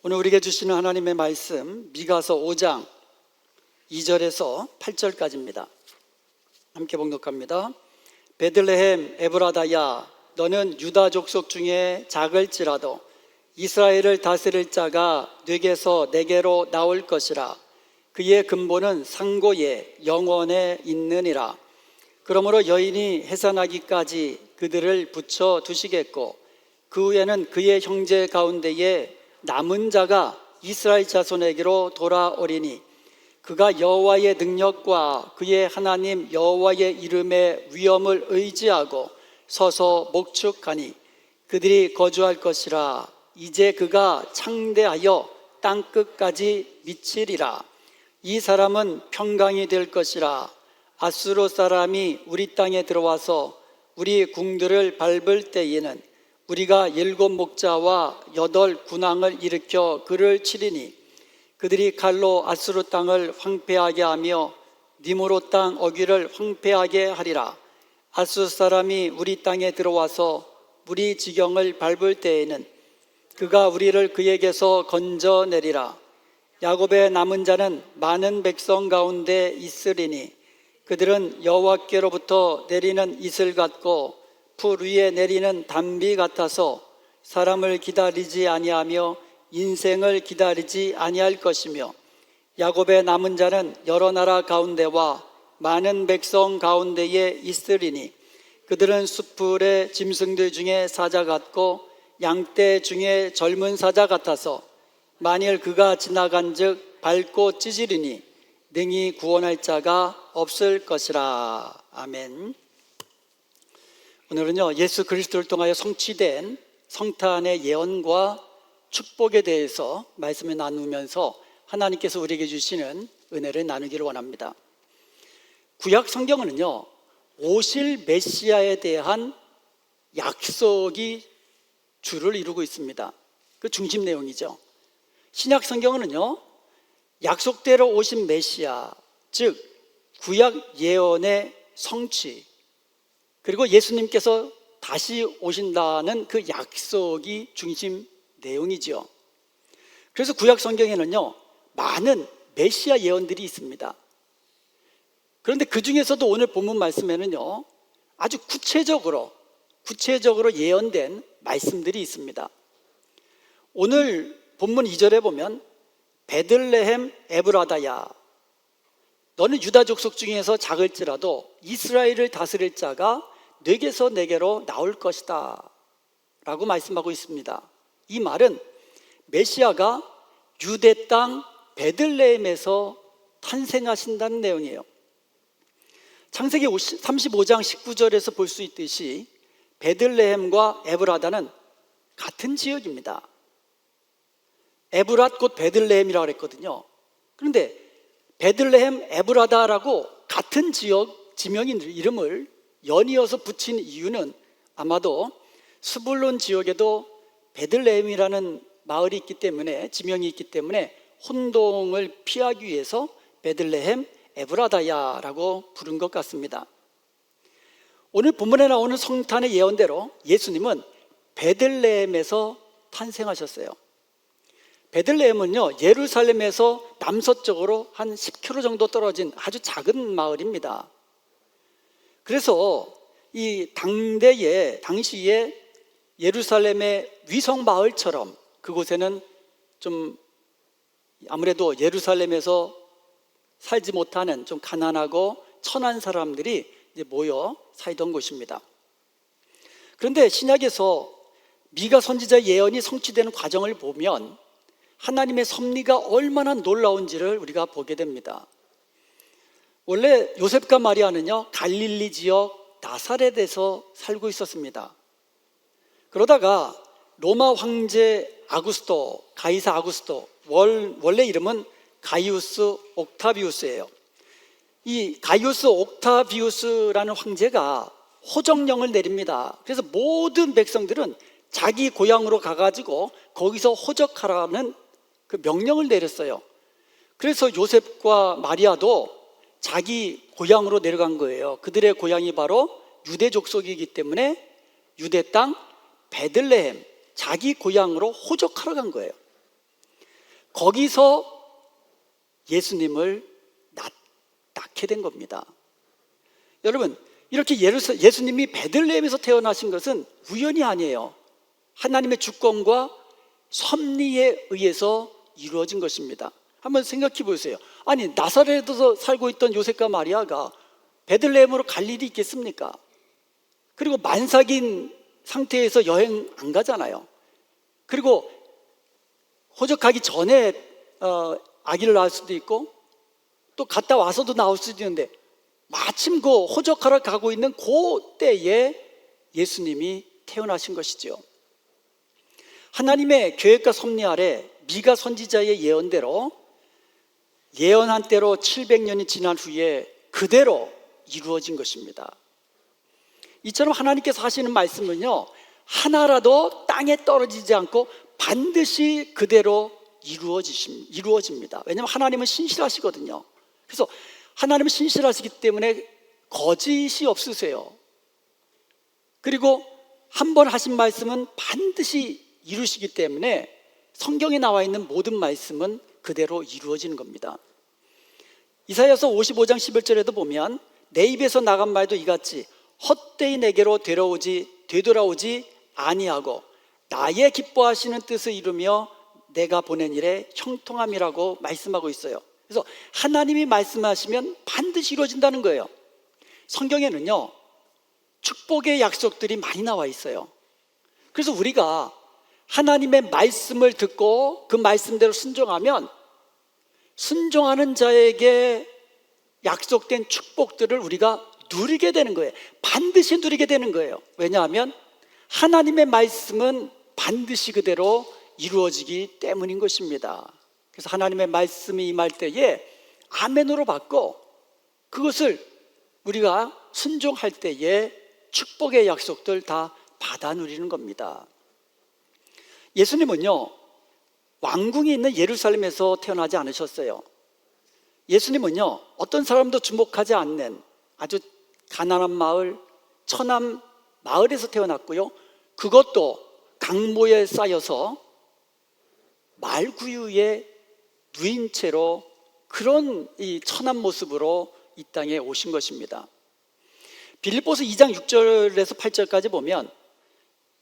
오늘 우리에게 주시는 하나님의 말씀 미가서 5장 2절에서 8절까지입니다. 함께 봉독합니다. 베들레헴 에브라다야, 너는 유다 족속 중에 작을지라도 이스라엘을 다스릴 자가 네게서 내게로 나올 것이라. 그의 근본은 상고에 영원에 있느니라. 그러므로 여인이 해산하기까지 그들을 붙여 두시겠고, 그 후에는 그의 형제 가운데에 남은 자가 이스라엘 자손에게로 돌아오리니, 그가 여호와의 능력과 그의 하나님 여호와의 이름의 위엄을 의지하고 서서 목축하니 그들이 거주할 것이라. 이제 그가 창대하여 땅끝까지 미치리라. 이 사람은 평강이 될 것이라. 아수르 사람이 우리 땅에 들어와서 우리 궁들을 밟을 때에는 우리가 7 목자와 8 군왕을 일으켜 그를 치리니, 그들이 칼로 아수르 땅을 황폐하게 하며 니므로 땅 어귀를 황폐하게 하리라. 아수르 사람이 우리 땅에 들어와서 우리 지경을 밟을 때에는 그가 우리를 그에게서 건져내리라. 야곱의 남은 자는 많은 백성 가운데 있으리니, 그들은 여호와께로부터 내리는 이슬 같고 풀 위에 내리는 단비 같아서 사람을 기다리지 아니하며 인생을 기다리지 아니할 것이며, 야곱의 남은 자는 여러 나라 가운데와 많은 백성 가운데에 있으리니, 그들은 숫풀의 짐승들 중에 사자 같고 양떼 중에 젊은 사자 같아서 만일 그가 지나간즉 밟고 찢으리니 능히 구원할 자가 없을 것이라. 아멘. 오늘은요, 예수 그리스도를 통하여 성취된 성탄의 예언과 축복에 대해서 말씀을 나누면서 하나님께서 우리에게 주시는 은혜를 나누기를 원합니다. 구약 성경은요, 오실 메시아에 대한 약속이 주를 이루고 있습니다. 그 중심 내용이죠. 신약 성경은요, 약속대로 오신 메시아, 즉 구약 예언의 성취, 그리고 예수님께서 다시 오신다는 그 약속이 중심 내용이죠. 그래서 구약 성경에는요, 많은 메시아 예언들이 있습니다. 그런데 그 중에서도 오늘 본문 말씀에는요, 아주 구체적으로 예언된 말씀들이 있습니다. 오늘 본문 2절에 보면 베들레헴 에브라다야, 너는 유다 족속 중에서 작을지라도 이스라엘을 다스릴 자가 네게서 내게로 나올 것이다 라고 말씀하고 있습니다. 이 말은 메시아가 유대 땅 베들레헴에서 탄생하신다는 내용이에요. 창세기 35장 19절에서 볼 수 있듯이 베들레헴과 에브라다는 같은 지역입니다. 에브랏 곧 베들레헴이라고 그랬거든요. 그런데 베들레헴 에브라다라고 같은 지역 지명인 이름을 연이어서 붙인 이유는 아마도 스불론 지역에도 베들레헴이라는 마을이 있기 때문에, 지명이 있기 때문에 혼동을 피하기 위해서 베들레헴 에브라다야라고 부른 것 같습니다. 오늘 본문에 나오는 성탄의 예언대로 예수님은 베들레헴에서 탄생하셨어요. 베들레헴은요, 예루살렘에서 남서쪽으로 한 10km 정도 떨어진 아주 작은 마을입니다. 그래서 이 당시에 예루살렘의 위성 마을처럼 그곳에는 좀 아무래도 예루살렘에서 살지 못하는 좀 가난하고 천한 사람들이 이제 모여 살던 곳입니다. 그런데 신약에서 미가 선지자의 예언이 성취되는 과정을 보면 하나님의 섭리가 얼마나 놀라운지를 우리가 보게 됩니다. 원래 요셉과 마리아는요, 갈릴리 지역 나사렛에서 살고 있었습니다. 그러다가 로마 황제 가이사 아구스토, 원래 이름은 가이우스 옥타비우스예요. 이 가이우스 옥타비우스라는 황제가 호정령을 내립니다. 그래서 모든 백성들은 자기 고향으로 가가지고 거기서 호적하라는 그 명령을 내렸어요. 그래서 요셉과 마리아도 자기 고향으로 내려간 거예요. 그들의 고향이 바로 유대 족속이기 때문에 유대 땅 베들레헴, 자기 고향으로 호적하러 간 거예요. 거기서 예수님을 낳게 된 겁니다. 여러분, 이렇게 예수님이 베들레헴에서 태어나신 것은 우연이 아니에요. 하나님의 주권과 섭리에 의해서 이루어진 것입니다. 한번 생각해 보세요. 아니, 나사렛에서 살고 있던 요셉과 마리아가 베들레헴으로 갈 일이 있겠습니까? 그리고 만삭인 상태에서 여행 안 가잖아요. 그리고 호적하기 전에 아기를 낳을 수도 있고 또 갔다 와서도 나올 수도 있는데 마침 그 호적하러 가고 있는 그 때에 예수님이 태어나신 것이죠. 하나님의 계획과 섭리 아래 미가 선지자의 예언대로 예언한 대로 700년이 지난 후에 그대로 이루어진 것입니다. 이처럼 하나님께서 하시는 말씀은요, 하나라도 땅에 떨어지지 않고 반드시 그대로 이루어집니다. 왜냐하면 하나님은 신실하시거든요. 그래서 하나님은 신실하시기 때문에 거짓이 없으세요. 그리고 한 번 하신 말씀은 반드시 이루시기 때문에 성경에 나와 있는 모든 말씀은 그대로 이루어지는 겁니다. 이사야서 55장 11절에도 보면 내 입에서 나간 말도 이같이 헛되이 내게로 되돌아오지 아니하고 나의 기뻐하시는 뜻을 이루며 내가 보낸 일에 형통함이라고 말씀하고 있어요. 그래서 하나님이 말씀하시면 반드시 이루어진다는 거예요. 성경에는요, 축복의 약속들이 많이 나와 있어요. 그래서 우리가 하나님의 말씀을 듣고 그 말씀대로 순종하면 순종하는 자에게 약속된 축복들을 우리가 누리게 되는 거예요. 반드시 누리게 되는 거예요. 왜냐하면 하나님의 말씀은 반드시 그대로 이루어지기 때문인 것입니다. 그래서 하나님의 말씀이 임할 때에 아멘으로 받고 그것을 우리가 순종할 때에 축복의 약속들 다 받아 누리는 겁니다. 예수님은요, 왕궁이 있는 예루살렘에서 태어나지 않으셨어요. 예수님은요, 어떤 사람도 주목하지 않는 아주 가난한 마을, 천한 마을에서 태어났고요, 그것도 강모에 쌓여서 말구유에 누인 채로 그런 이 천한 모습으로 이 땅에 오신 것입니다. 빌립보서 2장 6절에서 8절까지 보면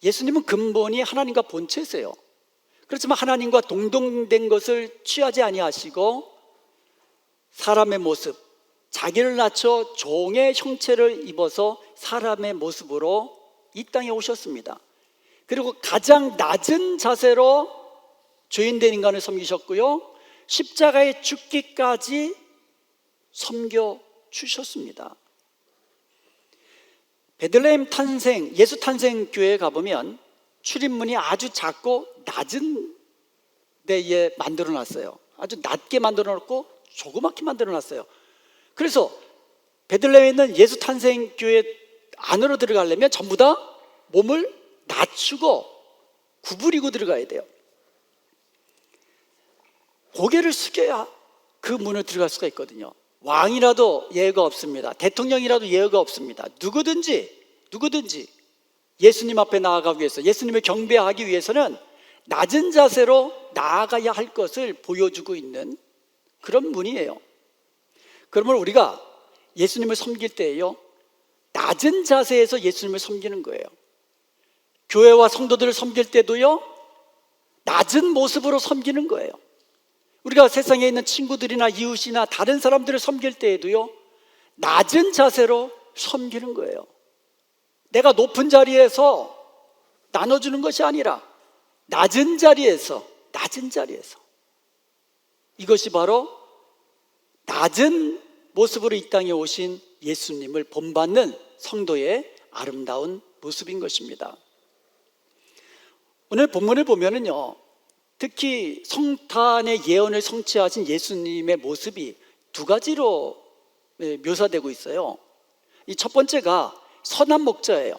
예수님은 근본이 하나님과 본체세요. 그렇지만 하나님과 동등된 것을 취하지 아니하시고 사람의 모습, 자기를 낮춰 종의 형체를 입어서 사람의 모습으로 이 땅에 오셨습니다. 그리고 가장 낮은 자세로 죄인된 인간을 섬기셨고요, 십자가에 죽기까지 섬겨주셨습니다. 베들레헴 탄생, 예수 탄생 교회에 가보면 출입문이 아주 작고 낮은 데에 만들어놨어요. 아주 낮게 만들어놨고 조그맣게 만들어놨어요. 그래서 베들레헴에 있는 예수 탄생 교회 안으로 들어가려면 전부 다 몸을 낮추고 구부리고 들어가야 돼요. 고개를 숙여야 그 문을 들어갈 수가 있거든요. 왕이라도 예외가 없습니다. 대통령이라도 예외가 없습니다. 누구든지 예수님 앞에 나아가기 위해서, 예수님을 경배하기 위해서는 낮은 자세로 나아가야 할 것을 보여주고 있는 그런 문이에요. 그러면 우리가 예수님을 섬길 때에요, 낮은 자세에서 예수님을 섬기는 거예요. 교회와 성도들을 섬길 때도요, 낮은 모습으로 섬기는 거예요. 우리가 세상에 있는 친구들이나 이웃이나 다른 사람들을 섬길 때에도요, 낮은 자세로 섬기는 거예요. 내가 높은 자리에서 나눠주는 것이 아니라 낮은 자리에서 이것이 바로 낮은 모습으로 이 땅에 오신 예수님을 본받는 성도의 아름다운 모습인 것입니다. 오늘 본문을 보면은요, 특히 성탄의 예언을 성취하신 예수님의 모습이 두 가지로 묘사되고 있어요. 이 첫 번째가 선한 목자예요.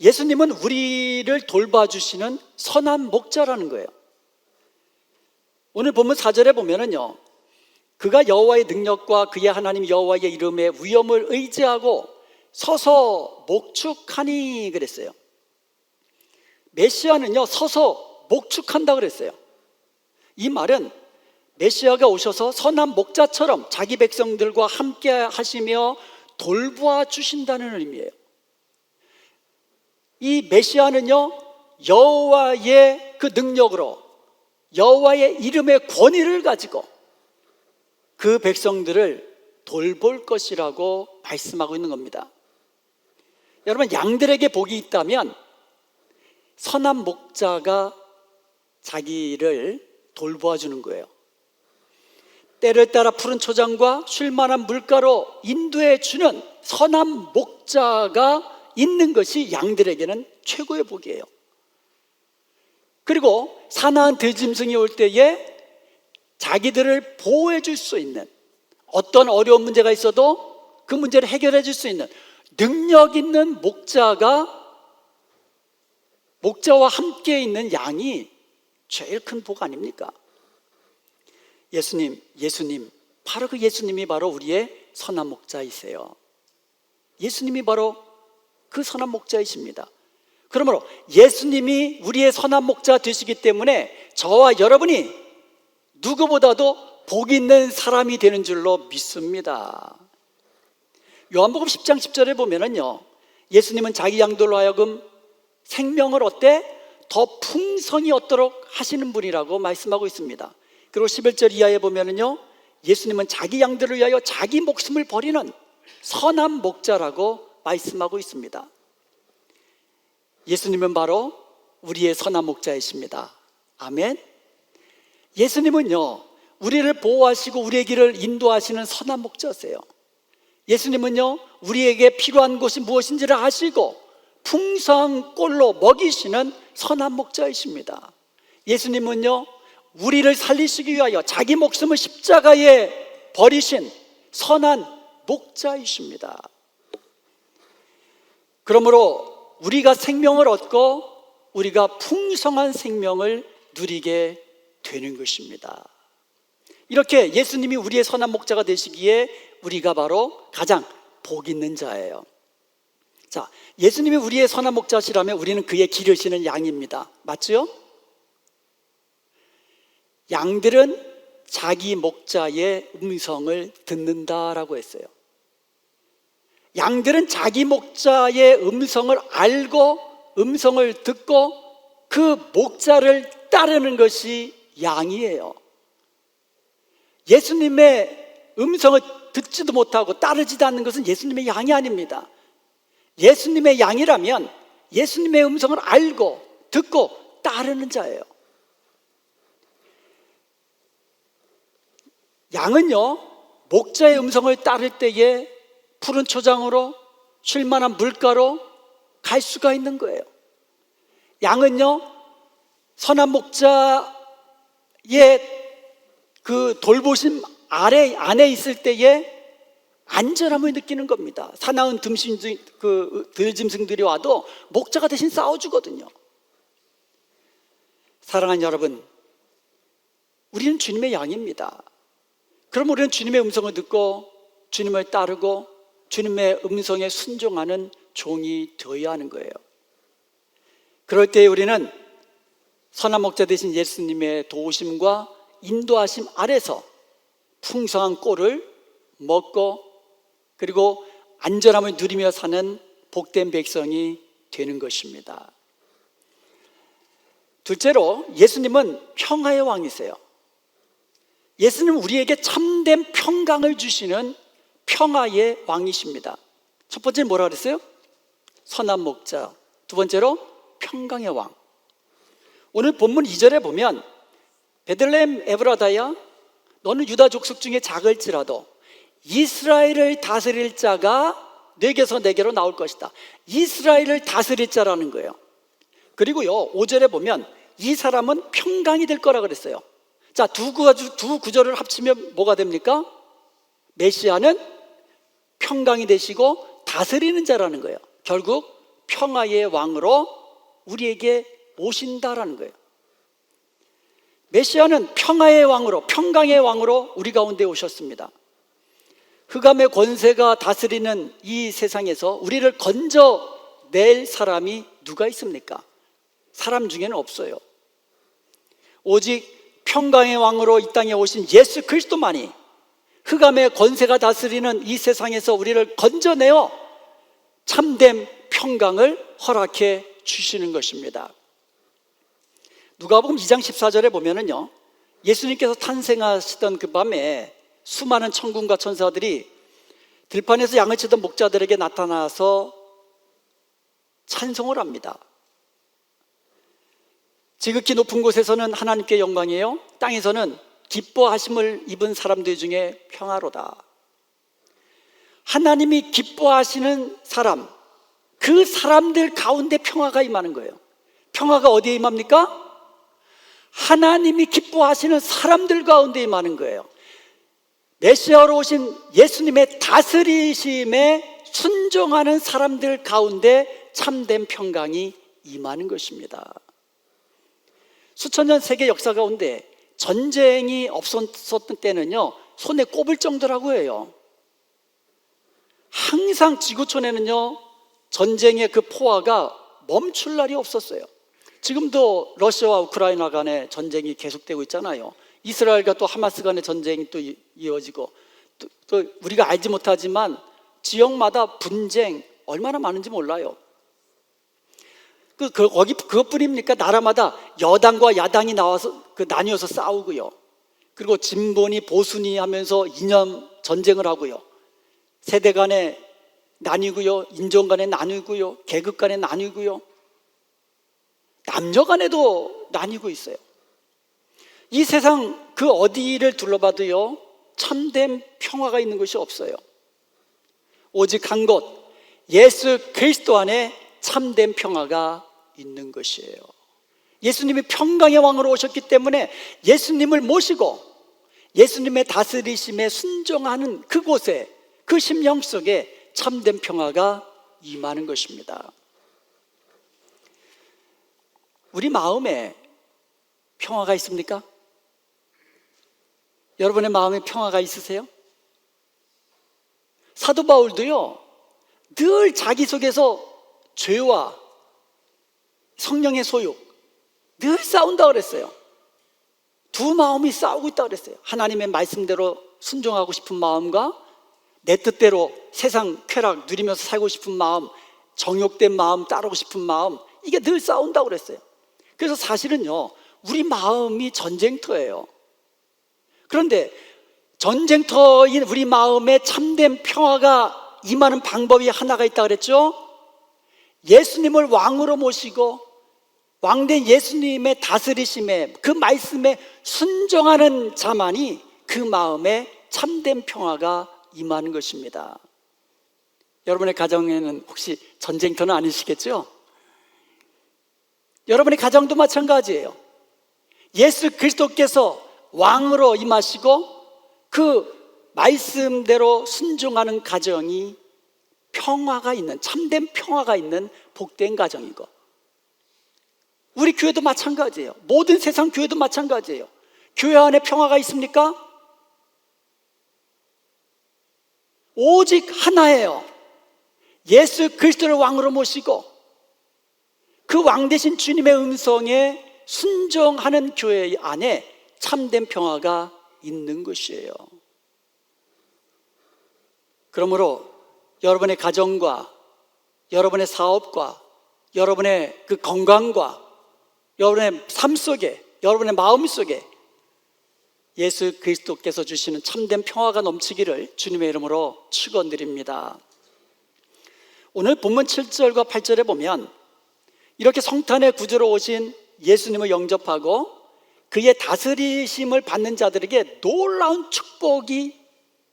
예수님은 우리를 돌봐주시는 선한 목자라는 거예요. 오늘 본문 4절에 보면은요, 그가 여호와의 능력과 그의 하나님 여호와의 이름의 위엄을 의지하고 서서 목축하니 그랬어요. 메시아는요, 서서 목축한다 그랬어요. 이 말은 메시아가 오셔서 선한 목자처럼 자기 백성들과 함께 하시며 돌보아 주신다는 의미예요. 이 메시아는요, 여호와의 그 능력으로, 여호와의 이름의 권위를 가지고 그 백성들을 돌볼 것이라고 말씀하고 있는 겁니다. 여러분, 양들에게 복이 있다면 선한 목자가 자기를 돌보아 주는 거예요. 때를 따라 푸른 초장과 쉴만한 물가로 인도해 주는 선한 목자가 있는 것이 양들에게는 최고의 복이에요. 그리고 사나운 들짐승이 올 때에 자기들을 보호해 줄 수 있는, 어떤 어려운 문제가 있어도 그 문제를 해결해 줄 수 있는 능력 있는 목자와 함께 있는 양이 제일 큰 복 아닙니까? 예수님, 바로 그 예수님이 바로 우리의 선한 목자이세요. 예수님이 바로 그 선한 목자이십니다. 그러므로 예수님이 우리의 선한 목자 되시기 때문에 저와 여러분이 누구보다도 복 있는 사람이 되는 줄로 믿습니다. 요한복음 10장 10절에 보면은요, 예수님은 자기 양들로 하여금 생명을 더 풍성히 얻도록 하시는 분이라고 말씀하고 있습니다. 그리고 11절 이하에 보면은요, 예수님은 자기 양들을 위하여 자기 목숨을 버리는 선한 목자라고 말씀하고 있습니다. 예수님은 바로 우리의 선한 목자이십니다. 아멘. 예수님은요, 우리를 보호하시고 우리의 길을 인도하시는 선한 목자세요. 예수님은요, 우리에게 필요한 것이 무엇인지를 아시고 풍성한 꼴로 먹이시는 선한 목자이십니다. 예수님은요, 우리를 살리시기 위하여 자기 목숨을 십자가에 버리신 선한 목자이십니다. 그러므로 우리가 생명을 얻고 우리가 풍성한 생명을 누리게 되는 것입니다. 이렇게 예수님이 우리의 선한 목자가 되시기에 우리가 바로 가장 복 있는 자예요. 자, 예수님이 우리의 선한 목자시라면 우리는 그의 기르시는 양입니다. 맞죠? 양들은 자기 목자의 음성을 듣는다라고 했어요. 양들은 자기 목자의 음성을 알고 음성을 듣고 그 목자를 따르는 것이 양이에요. 예수님의 음성을 듣지도 못하고 따르지도 않는 것은 예수님의 양이 아닙니다. 예수님의 양이라면 예수님의 음성을 알고 듣고 따르는 자예요. 양은요, 목자의 음성을 따를 때에 푸른 초장으로 쉴만한 물가로 갈 수가 있는 거예요. 양은요, 선한 목자의 그 돌보심 안에 있을 때에 안전함을 느끼는 겁니다. 사나운 들짐승들이 와도 목자가 대신 싸워주거든요. 사랑하는 여러분, 우리는 주님의 양입니다. 그럼 우리는 주님의 음성을 듣고 주님을 따르고 주님의 음성에 순종하는 종이 되어야 하는 거예요. 그럴 때 우리는 선한 목자 되신 예수님의 도우심과 인도하심 아래서 풍성한 꼴을 먹고 그리고 안전함을 누리며 사는 복된 백성이 되는 것입니다. 둘째로, 예수님은 평화의 왕이세요. 예수님은 우리에게 참된 평강을 주시는 평화의 왕이십니다. 첫 번째는 뭐라 그랬어요? 선한 목자. 두 번째로 평강의 왕. 오늘 본문 2절에 보면 베들레헴 에브라다야, 너는 유다 족속 중에 작을지라도 이스라엘을 다스릴 자가 내게서 내게로 나올 것이다. 이스라엘을 다스릴 자라는 거예요. 그리고요, 5절에 보면 이 사람은 평강이 될 거라 그랬어요. 자, 두 구절을 합치면 뭐가 됩니까? 메시아는 평강이 되시고 다스리는 자라는 거예요. 결국 평화의 왕으로 우리에게 오신다라는 거예요. 메시아는 평화의 왕으로, 평강의 왕으로 우리 가운데 오셨습니다. 흑암의 권세가 다스리는 이 세상에서 우리를 건져낼 사람이 누가 있습니까? 사람 중에는 없어요. 오직 평강의 왕으로 이 땅에 오신 예수 그리스도만이 흑암의 권세가 다스리는 이 세상에서 우리를 건져내어 참된 평강을 허락해 주시는 것입니다. 누가복음 2장 14절에 보면은요, 예수님께서 탄생하시던 그 밤에 수많은 천군과 천사들이 들판에서 양을 치던 목자들에게 나타나서 찬송을 합니다. 지극히 높은 곳에서는 하나님께 영광이에요, 땅에서는 기뻐하심을 입은 사람들 중에 평화로다. 하나님이 기뻐하시는 사람, 그 사람들 가운데 평화가 임하는 거예요. 평화가 어디에 임합니까? 하나님이 기뻐하시는 사람들 가운데 임하는 거예요. 메시아로 오신 예수님의 다스리심에 순종하는 사람들 가운데 참된 평강이 임하는 것입니다. 수천 년 세계 역사 가운데 전쟁이 없었던 때는요, 손에 꼽을 정도라고 해요. 항상 지구촌에는요, 전쟁의 그 포화가 멈출 날이 없었어요. 지금도 러시아와 우크라이나 간의 전쟁이 계속되고 있잖아요. 이스라엘과 또 하마스 간의 전쟁이 또 이어지고, 또 우리가 알지 못하지만 지역마다 분쟁 얼마나 많은지 몰라요. 거기 그것뿐입니까? 나라마다 여당과 야당이 나와서 나뉘어서 싸우고요. 그리고 진보니 보수니 하면서 이념 전쟁을 하고요. 세대 간에 나뉘고요, 인종 간에 나뉘고요, 계급 간에 나뉘고요, 남녀 간에도 나뉘고 있어요. 이 세상 그 어디를 둘러봐도요, 참된 평화가 있는 것이 없어요. 오직 한 곳, 예수 그리스도 안에 참된 평화가 있는 것이에요. 예수님이 평강의 왕으로 오셨기 때문에 예수님을 모시고 예수님의 다스리심에 순종하는 그곳에, 그 심령 속에 참된 평화가 임하는 것입니다. 우리 마음에 평화가 있습니까? 여러분의 마음에 평화가 있으세요? 사도 바울도요, 늘 자기 속에서 죄와 성령의 소욕, 늘 싸운다고 그랬어요. 두 마음이 싸우고 있다고 그랬어요. 하나님의 말씀대로 순종하고 싶은 마음과 내 뜻대로 세상 쾌락 누리면서 살고 싶은 마음, 정욕된 마음 따르고 싶은 마음, 이게 늘 싸운다고 그랬어요. 그래서 사실은요, 우리 마음이 전쟁터예요. 그런데 전쟁터인 우리 마음에 참된 평화가 임하는 방법이 하나가 있다 그랬죠? 예수님을 왕으로 모시고 왕된 예수님의 다스리심에, 그 말씀에 순종하는 자만이 그 마음에 참된 평화가 임하는 것입니다. 여러분의 가정에는 혹시 전쟁터는 아니시겠죠? 여러분의 가정도 마찬가지예요. 예수 그리스도께서 왕으로 임하시고 그 말씀대로 순종하는 가정이 평화가 있는, 참된 평화가 있는 복된 가정이고, 우리 교회도 마찬가지예요. 모든 세상 교회도 마찬가지예요. 교회 안에 평화가 있습니까? 오직 하나예요. 예수 그리스도를 왕으로 모시고 그 왕 되신 주님의 음성에 순종하는 교회 안에 참된 평화가 있는 것이에요. 그러므로 여러분의 가정과 여러분의 사업과 여러분의 그 건강과 여러분의 삶 속에, 여러분의 마음 속에 예수 그리스도께서 주시는 참된 평화가 넘치기를 주님의 이름으로 축원드립니다. 오늘 본문 7절과 8절에 보면 이렇게 성탄의 구주로 오신 예수님을 영접하고 그의 다스리심을 받는 자들에게 놀라운 축복이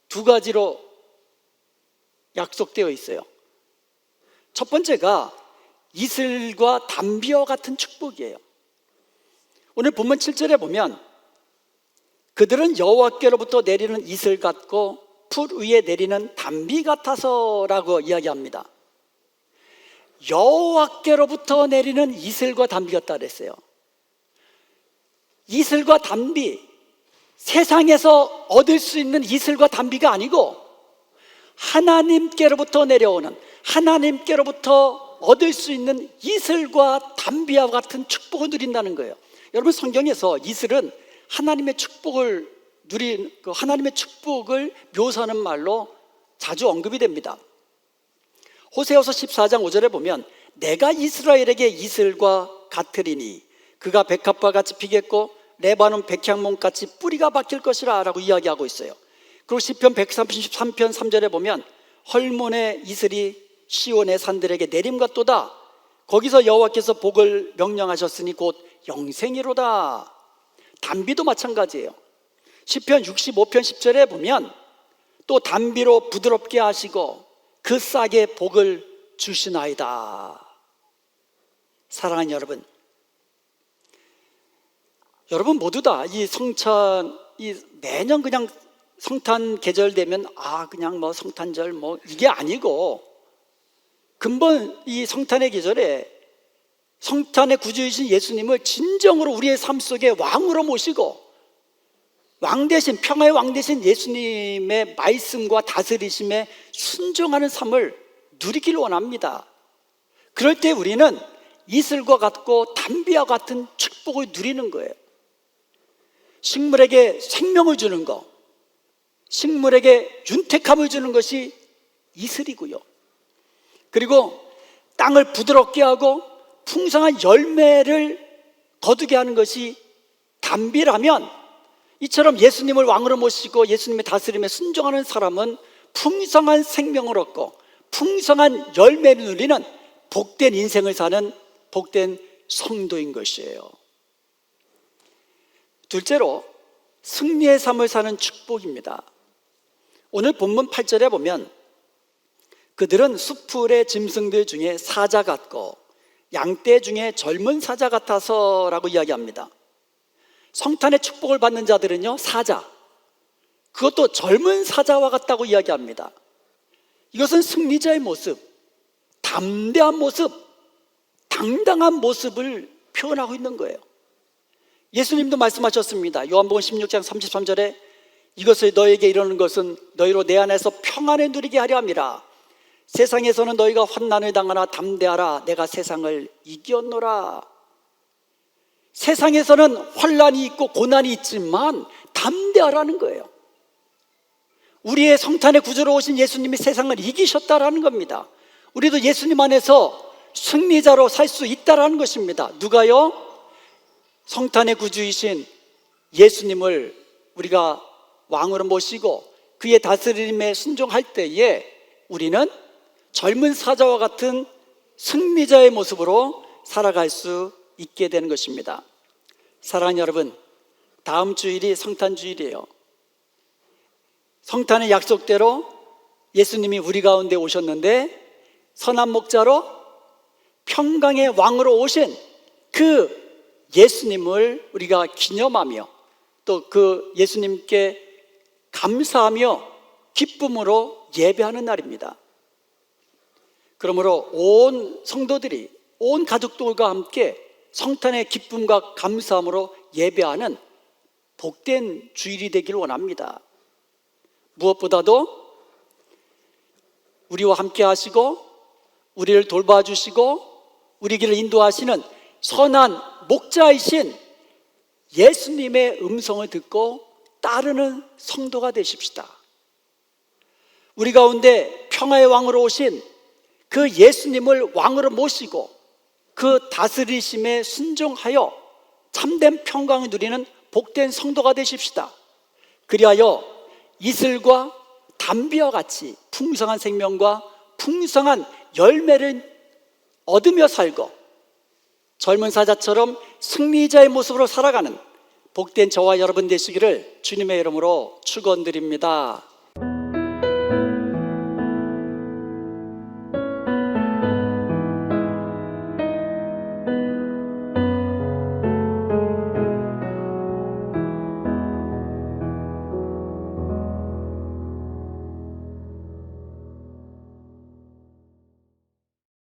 두 가지로 약속되어 있어요. 첫 번째가 이슬과 담비와 같은 축복이에요. 오늘 본문 7절에 보면 그들은 여호와께로부터 내리는 이슬 같고 풀 위에 내리는 담비 같아서라고 이야기합니다. 여호와께로부터 내리는 이슬과 담비 같다 그랬어요. 이슬과 담비, 세상에서 얻을 수 있는 이슬과 담비가 아니고 하나님께로부터 내려오는, 하나님께로부터 얻을 수 있는 이슬과 담비와 같은 축복을 누린다는 거예요. 여러분, 성경에서 이슬은 하나님의 축복을 누린 그 하나님의 축복을 묘사하는 말로 자주 언급이 됩니다. 호세아서 14장 5절에 보면 내가 이스라엘에게 이슬과 같으리니 그가 백합과 같이 피겠고 레바논 백향목 같이 뿌리가 박힐 것이라 라고 이야기하고 있어요. 그리고 시편 133편 3절에 보면 헐몬의 이슬이 시온의 산들에게 내림같도다. 거기서 여호와께서 복을 명령하셨으니 곧 영생이로다. 단비도 마찬가지예요. 시편 65편 10절에 보면 또 단비로 부드럽게 하시고 그 싹에 복을 주시나이다. 사랑하는 여러분 모두 다 이 성찬, 이 매년 그냥 성탄 계절 되면 그냥 뭐 성탄절 뭐 이게 아니고 근본 이 성탄의 계절에 성탄의 구주이신 예수님을 진정으로 우리의 삶 속에 왕으로 모시고 왕 대신, 평화의 왕 대신 예수님의 말씀과 다스리심에 순종하는 삶을 누리기를 원합니다. 그럴 때 우리는 이슬과 같고 단비와 같은 축복을 누리는 거예요. 식물에게 생명을 주는 것, 식물에게 윤택함을 주는 것이 이슬이고요. 그리고 땅을 부드럽게 하고 풍성한 열매를 거두게 하는 것이 단비라면, 이처럼 예수님을 왕으로 모시고 예수님의 다스림에 순종하는 사람은 풍성한 생명을 얻고 풍성한 열매를 누리는 복된 인생을 사는 복된 성도인 것이에요. 둘째로 승리의 삶을 사는 축복입니다. 오늘 본문 8절에 보면 그들은 숲풀의 짐승들 중에 사자 같고 양떼 중에 젊은 사자 같아서 라고 이야기합니다. 성탄의 축복을 받는 자들은요, 사자, 그것도 젊은 사자와 같다고 이야기합니다. 이것은 승리자의 모습, 담대한 모습, 당당한 모습을 표현하고 있는 거예요. 예수님도 말씀하셨습니다. 요한복음 16장 33절에 이것을 너에게 이르는 것은 너희로 내 안에서 평안을 누리게 하려 함이라. 세상에서는 너희가 환난을 당하나 담대하라. 내가 세상을 이겼노라. 세상에서는 환난이 있고 고난이 있지만 담대하라는 거예요. 우리의 성탄의 구주로 오신 예수님이 세상을 이기셨다라는 겁니다. 우리도 예수님 안에서 승리자로 살 수 있다라는 것입니다. 누가요? 성탄의 구주이신 예수님을 우리가 왕으로 모시고 그의 다스림에 순종할 때에 우리는 젊은 사자와 같은 승리자의 모습으로 살아갈 수 있게 되는 것입니다. 사랑하는 여러분, 다음 주일이 성탄 주일이에요. 성탄의 약속대로 예수님이 우리 가운데 오셨는데 선한 목자로 평강의 왕으로 오신 그 예수님을 우리가 기념하며 또 그 예수님께 감사하며 기쁨으로 예배하는 날입니다. 그러므로 온 성도들이, 온 가족들과 함께 성탄의 기쁨과 감사함으로 예배하는 복된 주일이 되기를 원합니다. 무엇보다도 우리와 함께 하시고 우리를 돌봐주시고 우리 길을 인도하시는 선한 목자이신 예수님의 음성을 듣고 따르는 성도가 되십시다. 우리 가운데 평화의 왕으로 오신 그 예수님을 왕으로 모시고 그 다스리심에 순종하여 참된 평강을 누리는 복된 성도가 되십시다. 그리하여 이슬과 담비와 같이 풍성한 생명과 풍성한 열매를 얻으며 살고 젊은 사자처럼 승리자의 모습으로 살아가는 복된 저와 여러분 되시기를 주님의 이름으로 축원드립니다.